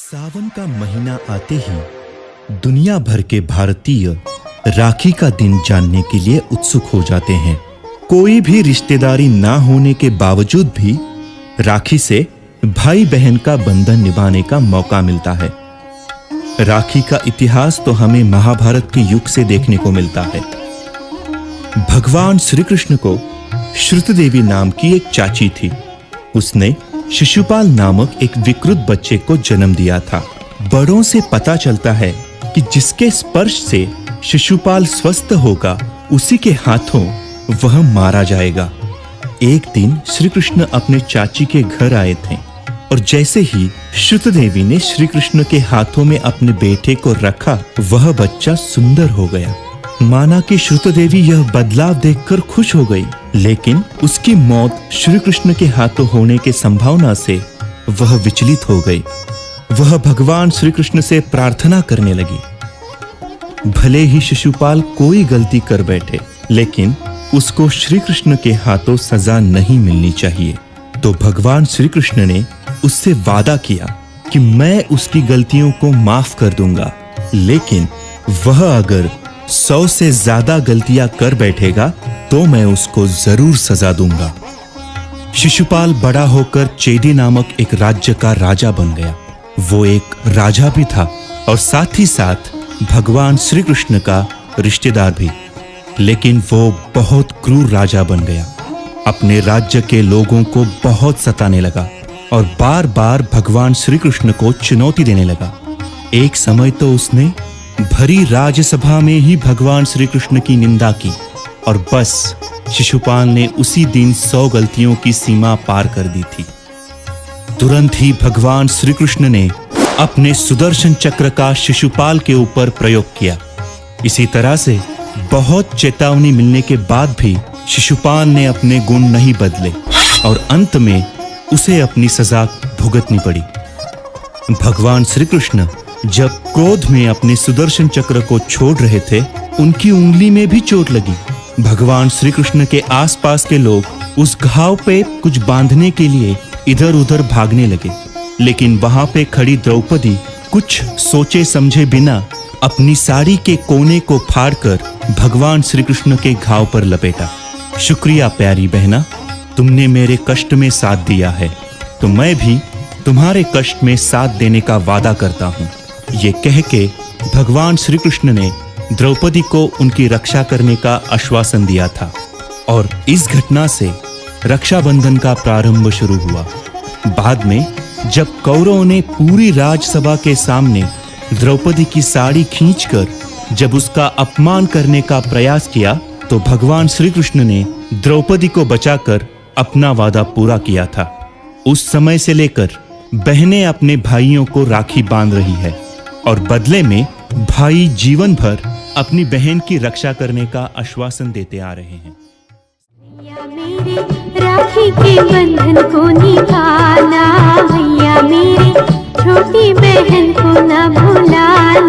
सावन का महीना आते ही दुनिया भर के भारतीय राखी का दिन जानने के लिए उत्सुक हो जाते हैं। कोई भी रिश्तेदारी ना होने के बावजूद भी राखी से भाई बहन का बंधन निभाने का मौका मिलता है। राखी का इतिहास तो हमें महाभारत के युग से देखने को मिलता है। भगवान श्री कृष्ण को श्रुतदेवी नाम की एक चाची थी। उसने शिशुपाल नामक एक विकृत बच्चे को जन्म दिया था। बड़ों से पता चलता है कि जिसके स्पर्श से शिशुपाल स्वस्थ होगा उसी के हाथों वह मारा जाएगा। एक दिन श्री कृष्ण अपने चाची के घर आए थे और जैसे ही श्रुतदेवी ने श्री कृष्ण के हाथों में अपने बेटे को रखा, वह बच्चा सुंदर हो गया। माना कि श्रुतदेवी यह बदलाव देखकर खुश हो गई, लेकिन उसकी मौत श्री कृष्ण के हाथों होने की संभावना से वह विचलित हो गई। वह भगवान श्री कृष्ण से प्रार्थना करने लगी। भले ही शिशुपाल कोई गलती कर बैठे, लेकिन उसको श्री कृष्ण के हाथों सजा नहीं मिलनी चाहिए। तो भगवान श्री कृष्ण ने उससे वादा किया कि मैं उसकी गलतियों को माफ कर दूंगा, लेकिन वह अगर 100 से ज्यादा गलतियां कर बैठेगा तो मैं उसको जरूर सजा दूंगा। शिशुपाल बड़ा होकर चेदी नामक एक राज्य का राजा बन गया। वो एक राजा भी था और साथ ही साथ भगवान श्री कृष्ण का रिश्तेदार भी। लेकिन वो बहुत क्रूर राजा बन गया। अपने राज्य के लोगों को बहुत सताने लगा और बार बार भगवान श्री कृष्ण को चुनौती देने लगा। एक समय तो उसने भरी राज्यसभा में ही भगवान श्री कृष्ण की निंदा की और बस शिशुपाल ने उसी दिन 100 गलतियों की सीमा पार कर दी थी। तुरंत ही भगवान श्री कृष्ण ने अपने सुदर्शन चक्र का शिशुपाल के ऊपर प्रयोग किया। इसी तरह से बहुत चेतावनी मिलने के बाद भी शिशुपाल ने अपने गुण नहीं बदले और अंत में उसे अपनी सजा भुगतनी पड़ी। भगवान श्री कृष्ण जब क्रोध में अपने सुदर्शन चक्र को छोड़ रहे थे, उनकी उंगली में भी चोट लगी। भगवान श्री कृष्ण के आसपास के लोग उस घाव पे कुछ बांधने के लिए इधर उधर भागने लगे, लेकिन वहां पे खड़ी द्रौपदी कुछ सोचे समझे बिना अपनी साड़ी के कोने को फाड़कर भगवान श्री कृष्ण के घाव पर लपेटा। शुक्रिया प्यारी बहना, तुमने मेरे कष्ट में साथ दिया है, तो मैं भी तुम्हारे कष्ट में साथ देने का वादा करता हूँ। ये कह के भगवान श्री कृष्ण ने द्रौपदी को उनकी रक्षा करने का आश्वासन दिया था और इस घटना से रक्षाबंधन का प्रारंभ शुरू हुआ। बाद में जब कौरवों ने पूरी राजसभा के सामने द्रौपदी की साड़ी खींचकर जब उसका अपमान करने का प्रयास किया, तो भगवान श्री कृष्ण ने द्रौपदी को बचाकर अपना वादा पूरा किया था। उस समय से लेकर बहनें अपने भाइयों को राखी बांध रही है और बदले में भाई जीवन भर अपनी बहन की रक्षा करने का आश्वासन देते आ रहे हैं। भैया मेरे राखी के बंधन को निभाना, भैया मेरी छोटी बहन को न भुलाना।